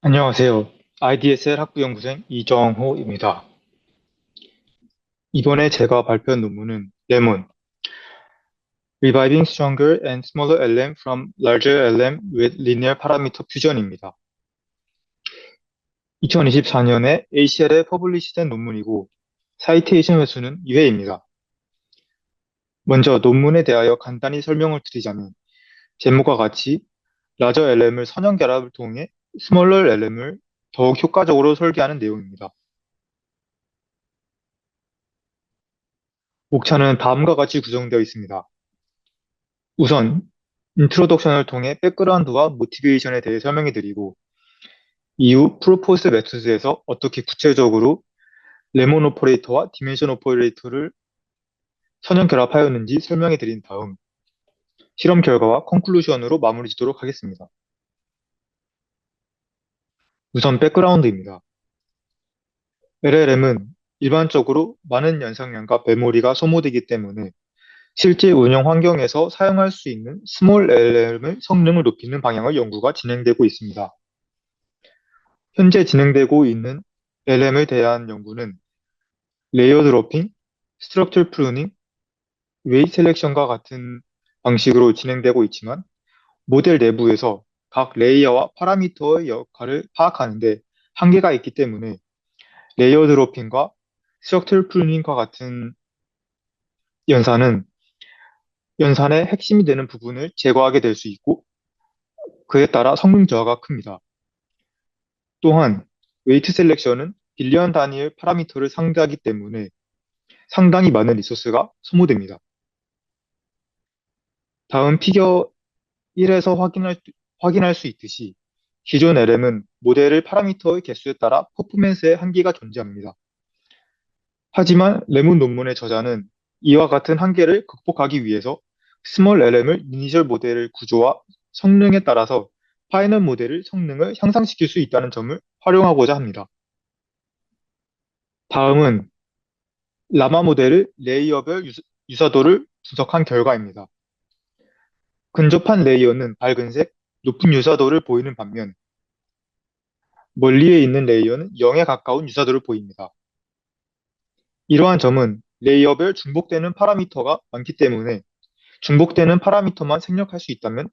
안녕하세요. IDSL 학부연구생 이정호입니다. 이번에 제가 발표한 논문은 레몬, Reviving Stronger and Smaller LM from Larger LM with Linear Parameter Fusion입니다. 2024년에 ACL에 퍼블리시된 논문이고 사이테이션 횟수는 2회입니다. 먼저 논문에 대하여 간단히 설명을 드리자면 제목과 같이 Larger LM을 선형 결합을 통해 Smaller LM을 더욱 효과적으로 설계하는 내용입니다. 목차는 다음과 같이 구성되어 있습니다. 우선 인트로덕션을 통해 백그라운드와 모티베이션에 대해 설명해 드리고 이후 프로포스 메소드에서 어떻게 구체적으로 레몬 오퍼레이터와 디멘션 오퍼레이터를 선형 결합하였는지 설명해 드린 다음 실험 결과와 컨클루션으로 마무리 짓도록 하겠습니다. 우선 백그라운드입니다. LLM은 일반적으로 많은 연상량과 메모리가 소모되기 때문에 실제 운영 환경에서 사용할 수 있는 스몰 LLM의 성능을 높이는 방향의 연구가 진행되고 있습니다. 현재 진행되고 있는 LM에 대한 연구는 레이어 드로핑, 스트럭처 프루닝, 웨이트 셀렉션과 같은 방식으로 진행되고 있지만 모델 내부에서 각 레이어와 파라미터의 역할을 파악하는데 한계가 있기 때문에 레이어 드로핑과 스트럭처 프루닝과 같은 연산은 연산의 핵심이 되는 부분을 제거하게 될 수 있고 그에 따라 성능 저하가 큽니다. 또한 웨이트 셀렉션은 빌리언 단위의 파라미터를 상대하기 때문에 상당히 많은 리소스가 소모됩니다. 다음 피겨 1에서 확인할 수 있듯이 기존 LM은 모델의 파라미터의 개수에 따라 퍼포먼스에 한계가 존재합니다. 하지만 레몬 논문의 저자는 이와 같은 한계를 극복하기 위해서 스몰 LM을 이니셜 모델의 구조와 성능에 따라서 파이널 모델의 성능을 향상시킬 수 있다는 점을 활용하고자 합니다. 다음은 라마 모델의 레이어별 유사도를 분석한 결과입니다. 근접한 레이어는 밝은색, 높은 유사도를 보이는 반면 멀리에 있는 레이어는 0에 가까운 유사도를 보입니다. 이러한 점은 레이어별 중복되는 파라미터가 많기 때문에 중복되는 파라미터만 생략할 수 있다면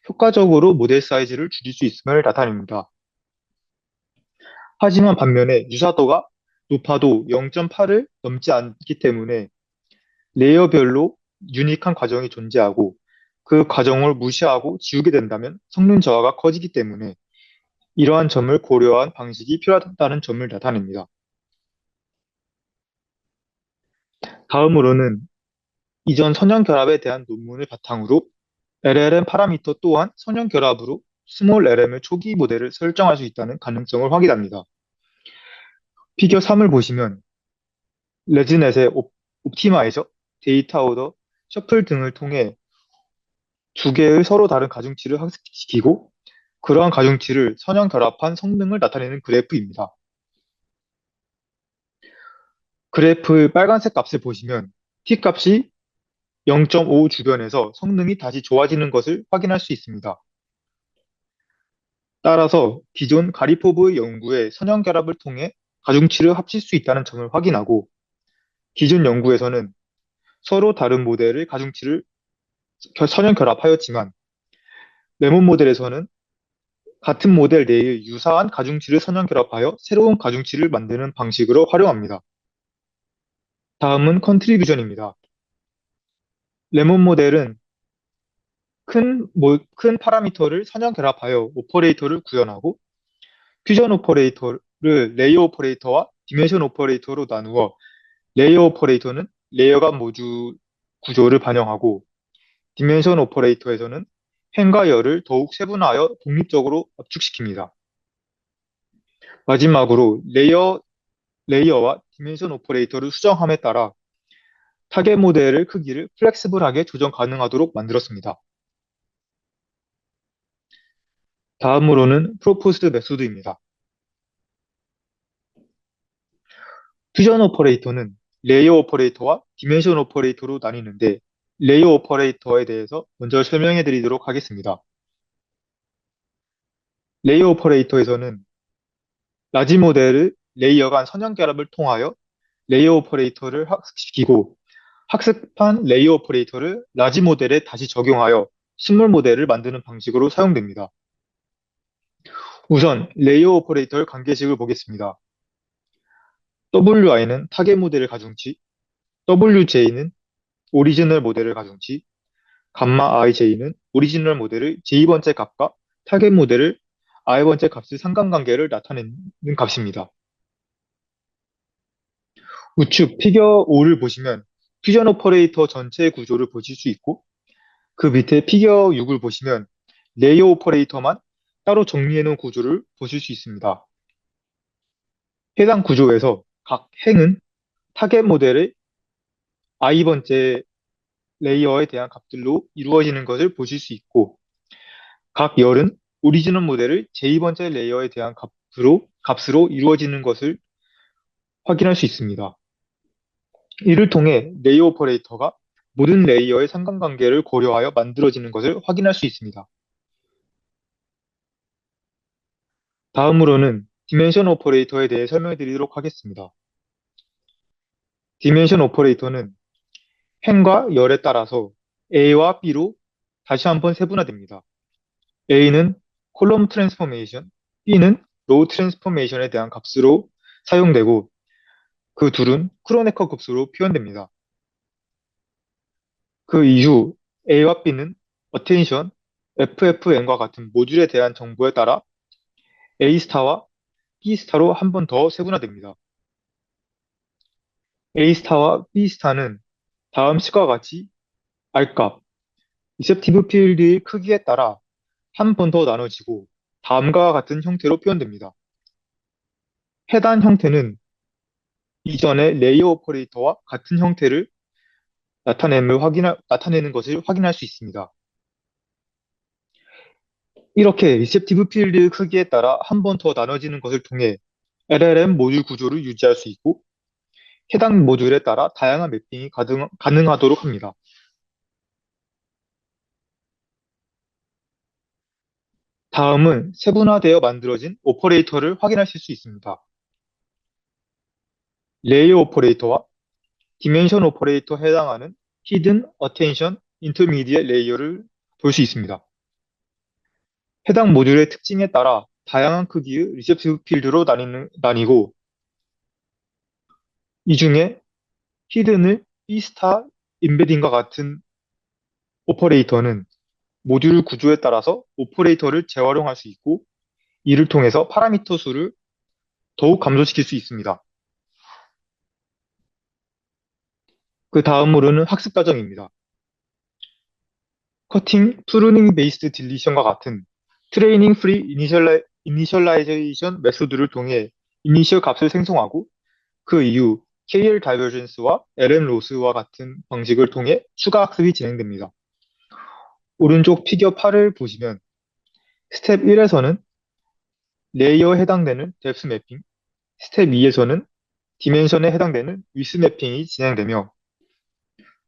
효과적으로 모델 사이즈를 줄일 수 있음을 나타냅니다. 하지만 반면에 유사도가 높아도 0.8을 넘지 않기 때문에 레이어별로 유니크한 과정이 존재하고 그 과정을 무시하고 지우게 된다면 성능 저하가 커지기 때문에 이러한 점을 고려한 방식이 필요하다는 점을 나타냅니다. 다음으로는 이전 선형 결합에 대한 논문을 바탕으로 LLM 파라미터 또한 선형 결합으로 스몰 LM의 초기 모델을 설정할 수 있다는 가능성을 확인합니다. 피겨 3을 보시면 레즈넷의 옵티마이저, 데이터 오더, 셔플 등을 통해 두 개의 서로 다른 가중치를 학습시키고 그러한 가중치를 선형 결합한 성능을 나타내는 그래프입니다. 그래프의 빨간색 값을 보시면 t 값이 0.5 주변에서 성능이 다시 좋아지는 것을 확인할 수 있습니다. 따라서 기존 가리포브의 연구에 선형 결합을 통해 가중치를 합칠 수 있다는 점을 확인하고 기존 연구에서는 서로 다른 모델의 가중치를 선형 결합하였지만 레몬 모델에서는 같은 모델 내의 유사한 가중치를 선형 결합하여 새로운 가중치를 만드는 방식으로 활용합니다. 다음은 컨트리뷰션입니다. 레몬 모델은 큰 파라미터를 선형 결합하여 오퍼레이터를 구현하고 퓨전 오퍼레이터를 레이어 오퍼레이터와 디멘션 오퍼레이터로 나누어 레이어 오퍼레이터는 레이어 간 모듈 구조를 반영하고 디멘션 오퍼레이터에서는 행과 열을 더욱 세분화하여 독립적으로 압축시킵니다. 마지막으로 레이어와 디멘션 오퍼레이터를 수정함에 따라 타겟 모델의 크기를 플렉시블하게 조정 가능하도록 만들었습니다. 다음으로는 프로포스드 메소드입니다. 퓨전 오퍼레이터는 레이어 오퍼레이터와 디멘션 오퍼레이터로 나뉘는데 레이어 오퍼레이터에 대해서 먼저 설명해 드리도록 하겠습니다. 레이어 오퍼레이터에서는 라지 모델을 레이어 간 선형 결합을 통하여 레이어 오퍼레이터를 학습시키고 학습한 레이어 오퍼레이터를 라지 모델에 다시 적용하여 스몰 모델을 만드는 방식으로 사용됩니다. 우선 레이어 오퍼레이터의 관계식을 보겠습니다. WI는 타겟 모델의 가중치, WJ는 오리지널 모델의 가중치, 감마 IJ는 오리지널 모델의 j 번째 값과 타겟 모델을 i번째 값의 상관관계를 나타내는 값입니다. 우측 피겨 5를 보시면 퓨전 오퍼레이터 전체의 구조를 보실 수 있고 그 밑에 피겨 6을 보시면 레이어 오퍼레이터만 따로 정리해 놓은 구조를 보실 수 있습니다. 해당 구조에서 각 행은 타겟 모델의 i번째 레이어에 대한 값들로 이루어지는 것을 보실 수 있고 각 열은 오리지널 모델의 j 번째 레이어에 대한 값으로 이루어지는 것을 확인할 수 있습니다. 이를 통해 레이어 오퍼레이터가 모든 레이어의 상관관계를 고려하여 만들어지는 것을 확인할 수 있습니다. 다음으로는 디멘션 오퍼레이터에 대해 설명드리도록 하겠습니다. 디멘션 오퍼레이터는 행과 열에 따라서 A와 B로 다시 한번 세분화됩니다. A는 콜럼 트랜스포메이션, B는 로우 트랜스포메이션에 대한 값으로 사용되고 그 둘은 크로네커 급수로 표현됩니다. 그 이후 A와 B는 attention, FFN과 같은 모듈에 대한 정보에 따라 A 스타와 B 스타로 한 번 더 세분화됩니다. A 스타와 B 스타는 다음 식과 같이 R값, 리셉티브 필드의 크기에 따라 한 번 더 나눠지고 다음과 같은 형태로 표현됩니다. 해당 형태는 이전의 레이어 오퍼레이터와 같은 형태를 나타내는 것을 확인할 수 있습니다. 이렇게 리셉티브 필드 크기에 따라 한 번 더 나눠지는 것을 통해 LLM 모듈 구조를 유지할 수 있고 해당 모듈에 따라 다양한 매핑이 가능하도록 합니다. 다음은 세분화되어 만들어진 오퍼레이터를 확인하실 수 있습니다. 레이어 오퍼레이터와 디멘션 오퍼레이터에 해당하는 히든, 어텐션, 인터미디엇 레이어를 볼 수 있습니다. 해당 모듈의 특징에 따라 다양한 크기의 리셉티브 필드로 나뉘고 이 중에 히든을 B스타 임베딩과 같은 오퍼레이터는 모듈 구조에 따라서 오퍼레이터를 재활용할 수 있고 이를 통해서 파라미터 수를 더욱 감소시킬 수 있습니다. 그 다음으로는 학습 과정입니다. 커팅, 프루닝 베이스드 딜리션과 같은 트레이닝 프리 이니셜라이제이션 메소드를 통해 이니셜 값을 생성하고 그 이후 KL 다이버전스와 LM 로스와 같은 방식을 통해 추가 학습이 진행됩니다. 오른쪽 피겨 8을 보시면 스텝 1에서는 레이어에 해당되는 뎁스 매핑, 스텝 2에서는 디멘션에 해당되는 위스 매핑이 진행되며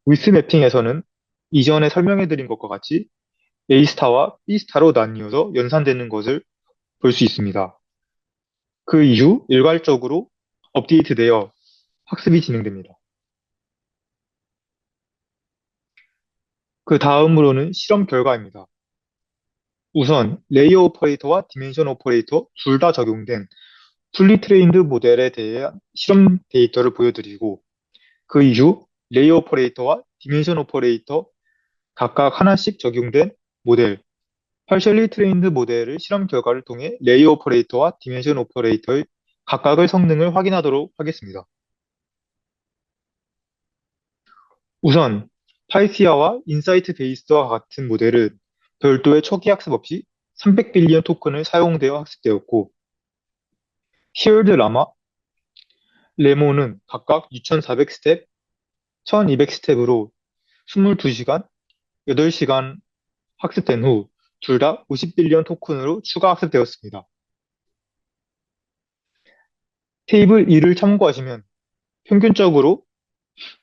위스 매핑에서는 이전에 설명해드린 것과 같이 A스타와 B스타로 나뉘어서 연산되는 것을 볼 수 있습니다. 그 이후 일괄적으로 업데이트되어 학습이 진행됩니다. 그 다음으로는 실험 결과입니다. 우선 레이어 오퍼레이터와 디멘션 오퍼레이터 둘 다 적용된 풀리 트레인드 모델에 대한 실험 데이터를 보여드리고 그 이후 레이어 오퍼레이터와 디멘션 오퍼레이터 각각 하나씩 적용된 모델, partially trained 모델의 실험 결과를 통해 레이어 오퍼레이터와 디멘션 오퍼레이터의 각각의 성능을 확인하도록 하겠습니다. 우선 파이티아와 인사이트 베이스와 같은 모델은 별도의 초기 학습 없이 300빌리언 토큰을 사용되어 학습되었고 히얼드 라마, 레모는 각각 6400스텝, 1200스텝으로 22시간, 8시간 학습된 후 둘 다 50빌리언 토큰으로 추가 학습되었습니다. 테이블 2를 참고하시면 평균적으로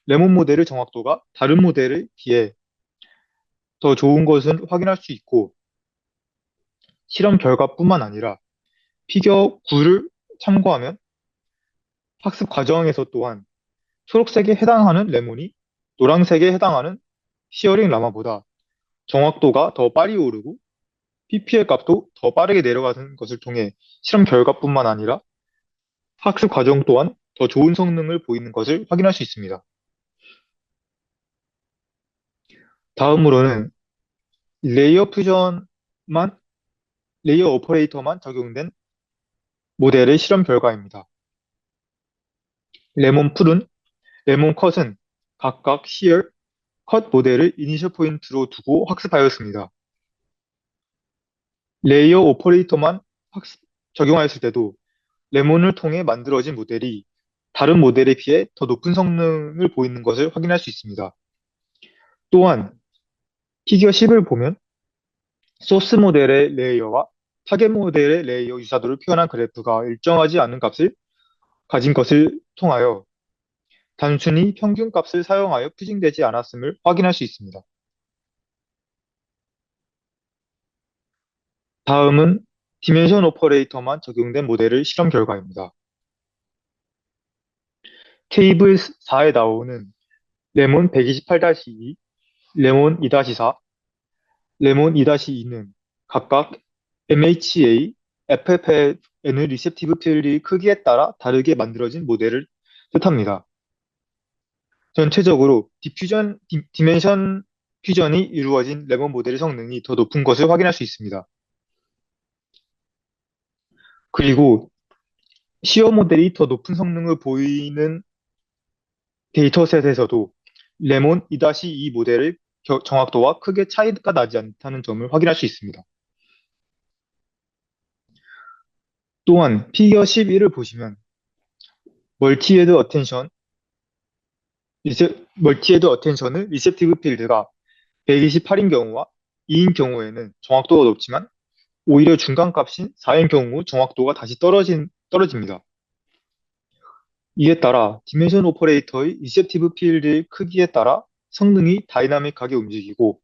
레몬 모델의 정확도가 다른 모델에 비해 더 좋은 것은 확인할 수 있고 실험 결과뿐만 아니라 피겨 9를 참고하면 학습 과정에서 또한 초록색에 해당하는 레몬이 노란색에 해당하는 시어링 라마보다 정확도가 더 빨리 오르고 PPL 값도 더 빠르게 내려가는 것을 통해 실험 결과뿐만 아니라 학습 과정 또한 더 좋은 성능을 보이는 것을 확인할 수 있습니다. 다음으로는 레이어 퓨전만, 레이어 오퍼레이터만 적용된 모델의 실험 결과입니다. 레몬 풀은, 레몬 컷은 각각 시얼, 컷 모델을 이니셜 포인트로 두고 학습하였습니다. 레이어 오퍼레이터만 적용하였을 때도 레몬을 통해 만들어진 모델이 다른 모델에 비해 더 높은 성능을 보이는 것을 확인할 수 있습니다. 또한 피겨 10을 보면 소스 모델의 레이어와 타겟 모델의 레이어 유사도를 표현한 그래프가 일정하지 않은 값을 가진 것을 통하여 단순히 평균 값을 사용하여 퓨징되지 않았음을 확인할 수 있습니다. 다음은 디멘션 오퍼레이터만 적용된 모델의 실험 결과입니다. 테이블 4에 나오는 레몬 128-2, 레몬 2-4, 레몬 2-2는 각각 MHA, FFN의 리셉티브 필드의 크기에 따라 다르게 만들어진 모델을 뜻합니다. 전체적으로 디멘션 퓨전이 이루어진 레몬 모델의 성능이 더 높은 것을 확인할 수 있습니다. 그리고 시어 모델이 더 높은 성능을 보이는 데이터셋에서도 레몬 2-2 모델의 정확도와 크게 차이가 나지 않다는 점을 확인할 수 있습니다. 또한 피겨 11을 보시면 멀티헤드 어텐션의 리셉티브 필드가 128인 경우와 2인 경우에는 정확도가 높지만 오히려 중간값인 4인 경우 정확도가 다시 떨어집니다. 이에 따라 디멘션 오퍼레이터의 리셉티브 필드의 크기에 따라 성능이 다이나믹하게 움직이고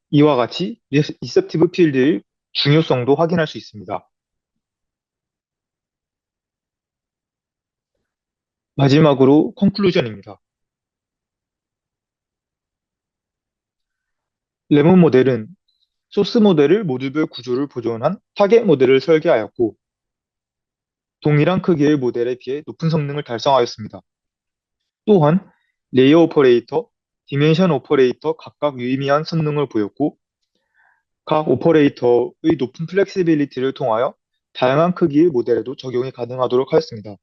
이와 같이 리셉티브 필드의 중요성도 확인할 수 있습니다. 마지막으로 컨클루전입니다. 레몬 모델은 소스 모델을 모듈별 구조를 보존한 타겟 모델을 설계하였고 동일한 크기의 모델에 비해 높은 성능을 달성하였습니다. 또한 레이어 오퍼레이터, 디멘션 오퍼레이터 각각 유의미한 성능을 보였고 각 오퍼레이터의 높은 플렉시빌리티를 통하여 다양한 크기의 모델에도 적용이 가능하도록 하였습니다.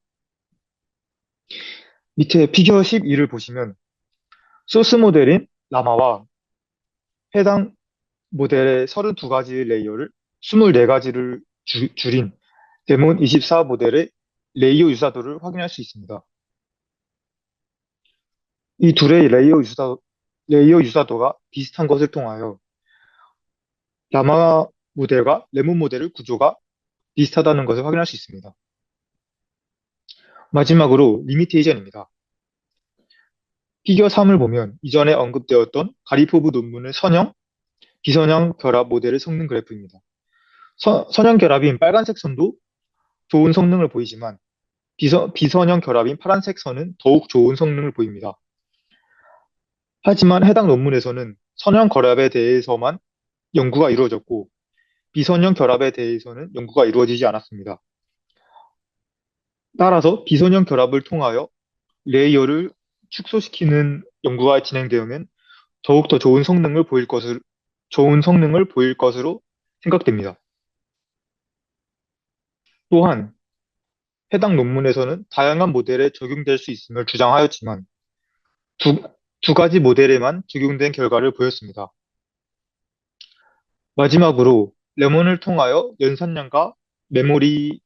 밑에 피겨 12를 보시면 소스 모델인 라마와 해당 모델의 32가지의 레이어를 24가지를 줄인 데몬 24 모델의 레이어 유사도를 확인할 수 있습니다. 이 둘의 레이어 유사도가 비슷한 것을 통하여 라마 모델과 레몬 모델의 구조가 비슷하다는 것을 확인할 수 있습니다. 마지막으로 리미테이션입니다. 피겨 3을 보면 이전에 언급되었던 가리포브 논문의 선형, 비선형 결합 모델의 성능 그래프입니다. 선형 결합인 빨간색 선도 좋은 성능을 보이지만 비선형 결합인 파란색 선은 더욱 좋은 성능을 보입니다. 하지만 해당 논문에서는 선형 결합에 대해서만 연구가 이루어졌고 비선형 결합에 대해서는 연구가 이루어지지 않았습니다. 따라서 비선형 결합을 통하여 레이어를 축소시키는 연구가 진행되면 더욱더 좋은 성능을 보일 것으로 생각됩니다. 또한 해당 논문에서는 다양한 모델에 적용될 수 있음을 주장하였지만 두, 두 가지 모델에만 적용된 결과를 보였습니다. 마지막으로 레몬을 통하여 연산량과 메모리를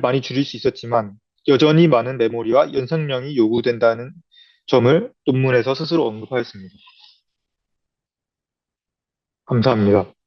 많이 줄일 수 있었지만 여전히 많은 메모리와 연산량이 요구된다는 점을 논문에서 스스로 언급하였습니다. 감사합니다.